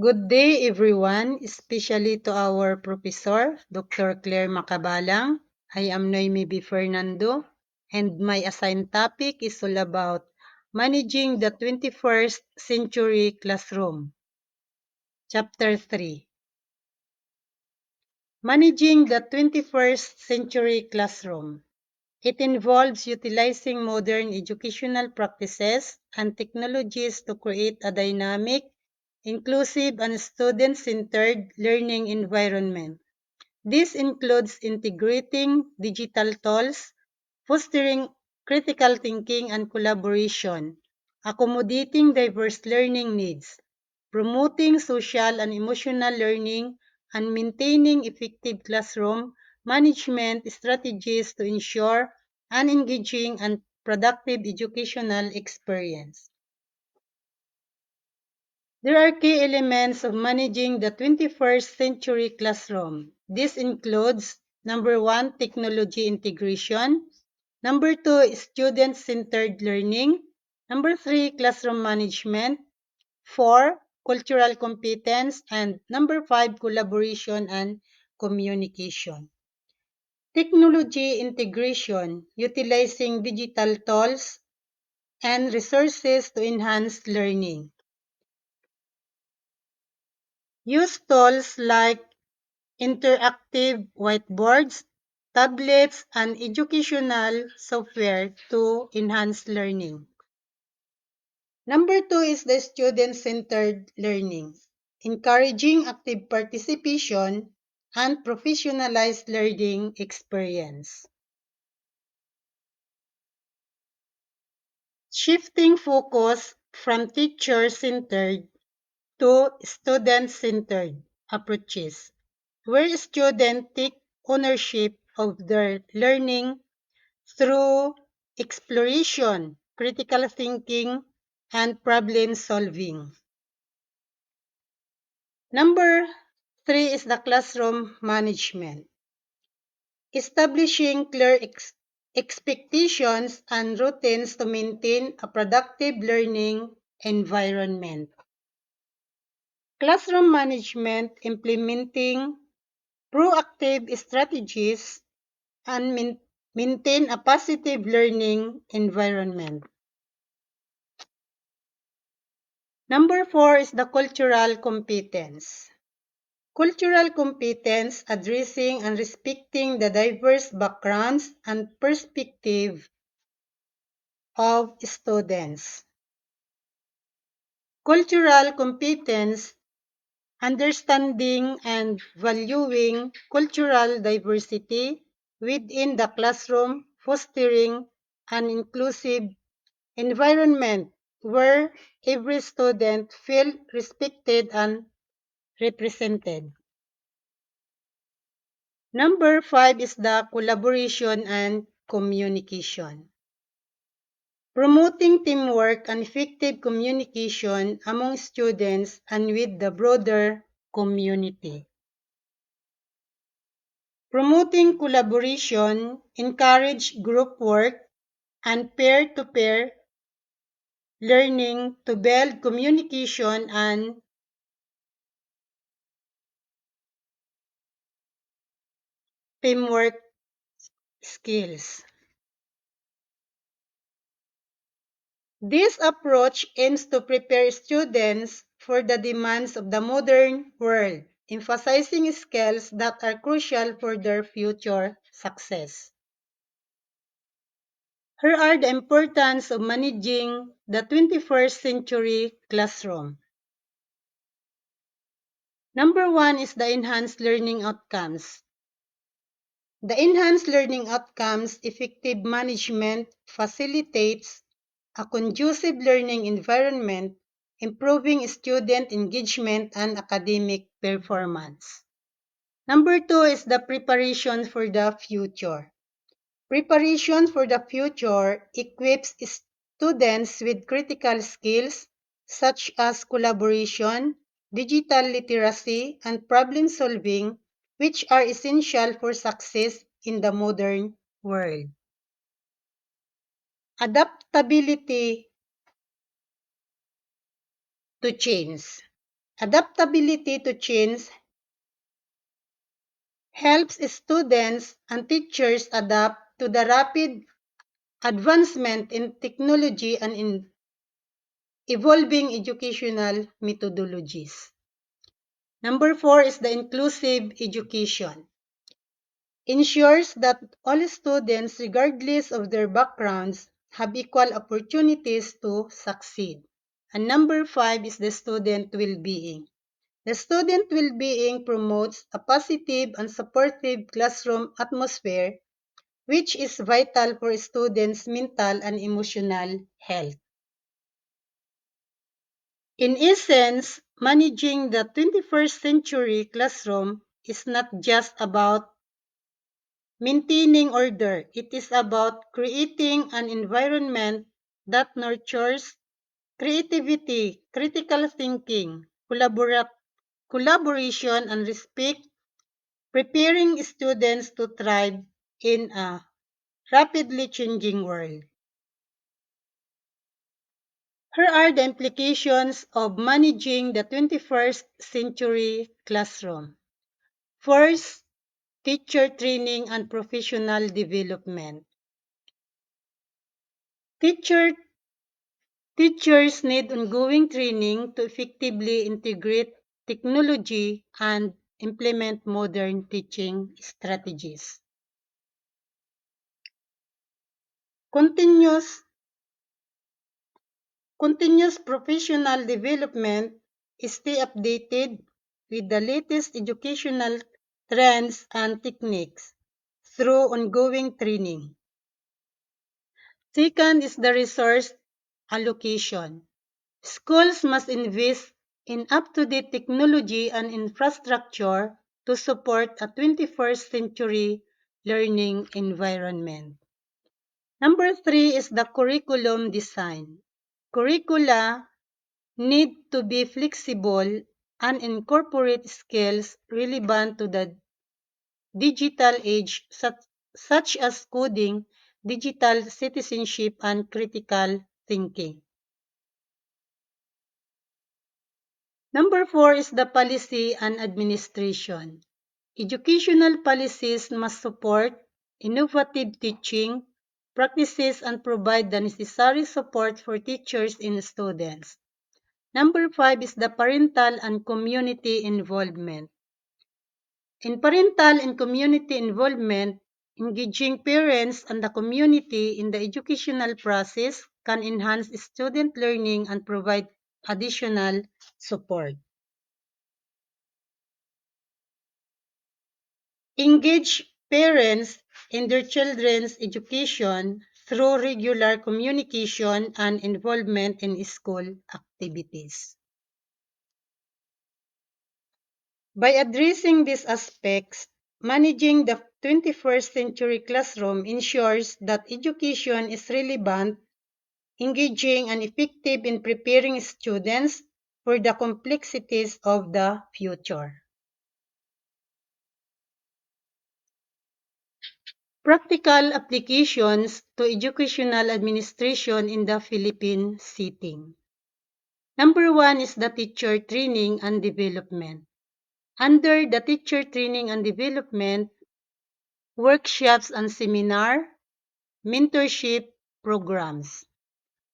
Good day, everyone, especially to our professor, Dr. Claire Macabalang. I am Noemi B. Fernando, and my assigned topic is all about managing the 21st century classroom. Chapter 3. Managing the 21st century classroom. It involves utilizing modern educational practices and technologies to create a dynamic, inclusive, and student-centered learning environment. This includes integrating digital tools, fostering critical thinking and collaboration, accommodating diverse learning needs, promoting social and emotional learning, and maintaining effective classroom management strategies to ensure an engaging and productive educational experience. There are key elements of managing the 21st century classroom. This includes number one, technology integration. Number two, student-centered learning. Number three, classroom management. Four, cultural competence. And number five, collaboration and communication. Technology integration, utilizing digital tools and resources to enhance learning. Use tools like interactive whiteboards, tablets, and educational software to enhance learning. Number two is the student-centered learning, encouraging active participation and professionalized learning experience. Shifting focus from teacher-centered to student-centered approaches, where students take ownership of their learning through exploration, critical thinking, and problem solving. Number three is the classroom management, establishing clear expectations and routines to maintain a productive learning environment. Classroom management, implementing proactive strategies and maintain a positive learning environment. Number four is the cultural competence. Cultural competence, addressing and respecting the diverse backgrounds and perspectives of students. Cultural competence, understanding and valuing cultural diversity within the classroom, fostering an inclusive environment where every student feels respected and represented. Number five is the collaboration and communication. Promoting teamwork and effective communication among students and with the broader community. Promoting collaboration, encourage group work and peer-to-peer learning to build communication and teamwork skills. This approach aims to prepare students for the demands of the modern world, emphasizing skills that are crucial for their future success. Here are the importance of managing the 21st century classroom. Number one is the enhanced learning outcomes. The enhanced learning outcomes effective management facilitates a conducive learning environment, improving student engagement and academic performance. Number two is the preparation for the future. Preparation for the future equips students with critical skills such as collaboration, digital literacy, and problem solving, which are essential for success in the modern world. Adaptability to change. Adaptability to change helps students and teachers adapt to the rapid advancement in technology and in evolving educational methodologies. Number 4 is the inclusive education. Ensures that all students, regardless of their backgrounds, have equal opportunities to succeed. And number 5 is the student well-being. The student well-being promotes a positive and supportive classroom atmosphere, which is vital for students' mental and emotional health. In essence, managing the 21st century classroom is not just about maintaining order. It is about creating an environment that nurtures creativity, critical thinking, collaboration, and respect, preparing students to thrive in a rapidly changing world. Here are the implications of managing the 21st century classroom. First, teacher training and professional development. Teacher, Teachers need ongoing training to effectively integrate technology and implement modern teaching strategies. Continuous, continuous professional development is stay updated with the latest educational trends and techniques through ongoing training. Second is the resource allocation. Schools must invest in up-to-date technology and infrastructure to support a 21st century learning environment. Number 3 is the curriculum design. Curricula need to be flexible and incorporate skills relevant to the digital age such as coding, digital citizenship, and critical thinking. Number 4 is the policy and administration. Educational policies must support innovative teaching practices and provide the necessary support for teachers and students. Number 5 is the parental and community involvement. In parental and community involvement, engaging parents and the community in the educational process can enhance student learning and provide additional support. Engage parents in their children's education through regular communication and involvement in school activities. By addressing these aspects, managing the 21st century classroom ensures that education is relevant, engaging, and effective in preparing students for the complexities of the future. Practical applications to educational administration in the Philippine setting. Number 1 is the teacher training and development. Under the teacher training and development, workshops and seminar, mentorship programs.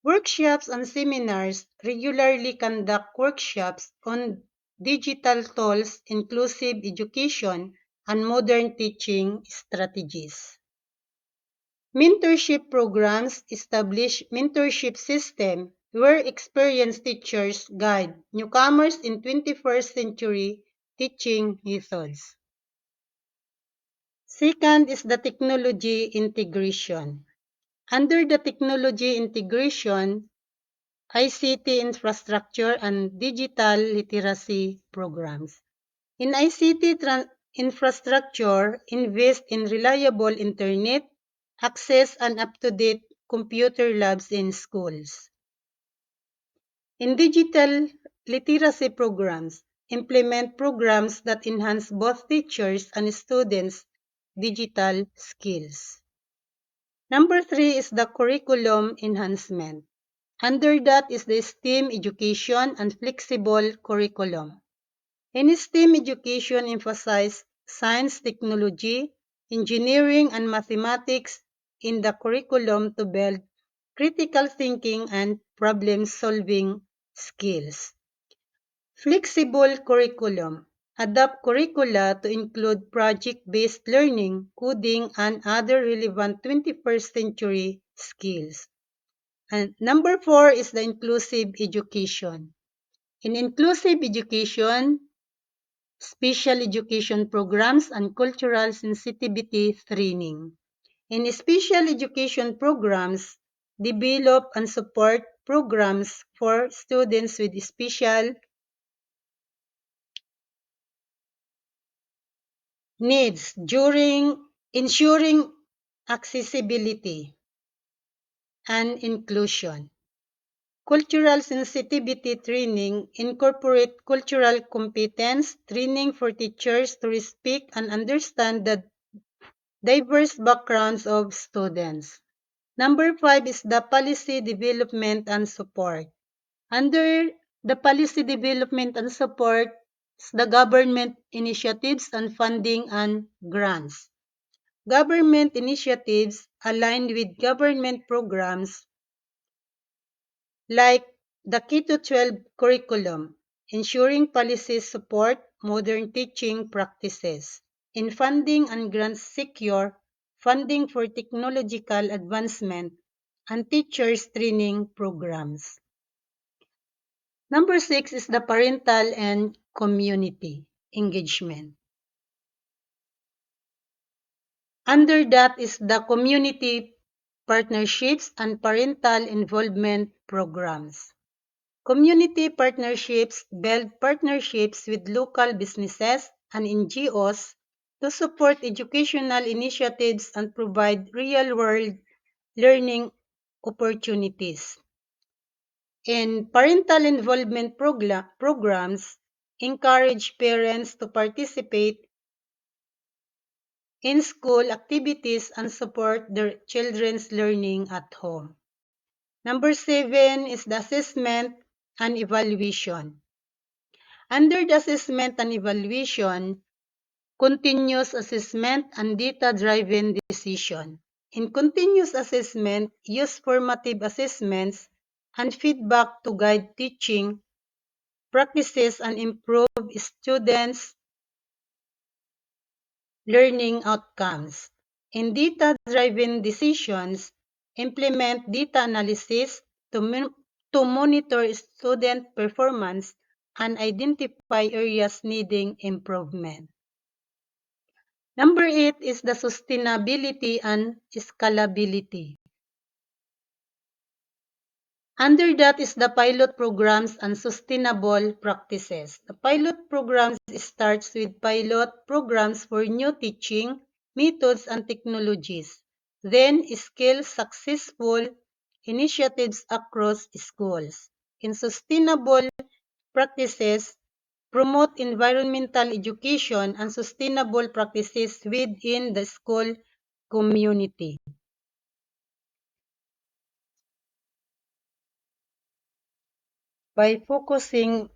Workshops and seminars regularly conduct workshops on digital tools, inclusive education, and modern teaching strategies. Mentorship programs establish mentorship system where experienced teachers guide newcomers in 21st century teaching methods. Second is the technology integration. Under the technology integration, ICT infrastructure and digital literacy programs. In ICT infrastructure, invest in reliable internet, access, and up-to-date computer labs in schools. In digital literacy programs, implement programs that enhance both teachers and students' digital skills. Number 3 is the curriculum enhancement. Under that is the STEAM education and flexible curriculum. In STEAM education emphasizes science, technology, engineering, and mathematics in the curriculum to build critical thinking and problem-solving skills. Flexible curriculum. Adapt curricula to include project-based learning, coding, and other relevant 21st century skills. And number 4 is the inclusive education. In inclusive education, special education programs and cultural sensitivity training. In special education programs, develop and support programs for students with special needs during ensuring accessibility and inclusion. Cultural sensitivity training incorporate cultural competence training for teachers to respect and understand the diverse backgrounds of students. Number 5 is the policy development and support. Under the policy development and support, the government initiatives and funding and grants. Government initiatives aligned with government programs like the K-12 curriculum, ensuring policies support modern teaching practices. In funding and grants secure funding for technological advancement and teachers training programs. Number 6 is the parental and community engagement. Under that is the community partnerships and parental involvement programs. Community partnerships build partnerships with local businesses and NGOs to support educational initiatives and provide real-world learning opportunities. In parental involvement programs, encourage parents to participate in school activities and support their children's learning at home. Number 7 is the assessment and evaluation. Under the assessment and evaluation, continuous assessment and data-driven decision. In continuous assessment, use formative assessments and feedback to guide teaching practices and improve students' learning outcomes. In data-driven decisions, implement data analysis to monitor student performance and identify areas needing improvement. Number 8 is the sustainability and scalability. Under that is the pilot programs and sustainable practices. The pilot programs starts with pilot programs for new teaching methods and technologies. Then scale successful initiatives across schools. In sustainable practices, promote environmental education and sustainable practices within the school community. By focusing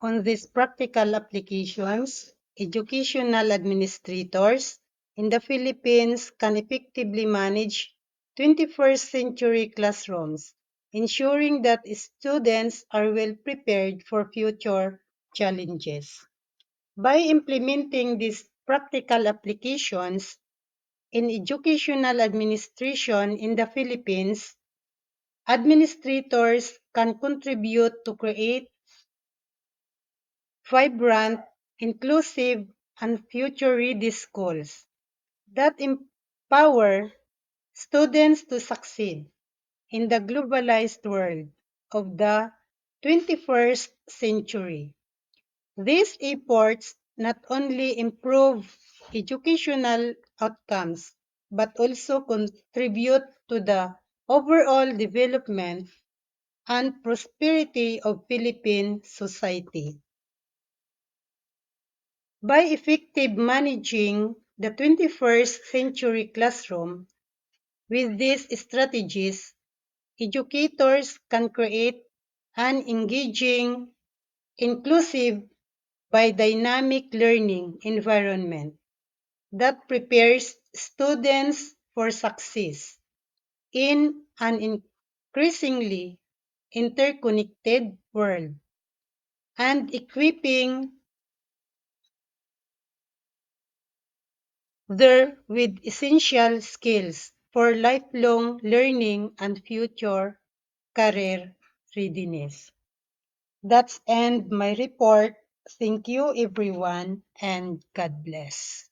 on these practical applications, educational administrators in the Philippines can effectively manage 21st century classrooms, ensuring that students are well prepared for future challenges. By implementing these practical applications in educational administration in the Philippines, administrators can contribute to create vibrant, inclusive, and future-ready schools that empower students to succeed in the globalized world of the 21st century. These efforts not only improve educational outcomes but also contribute to the overall development and prosperity of Philippine society. By effective managing the 21st century classroom with these strategies, educators can create an engaging, inclusive, dynamic learning environment that prepares students for success in an increasingly interconnected world and equipping them with essential skills for lifelong learning and future career readiness. That's end my report. Thank you everyone and God bless.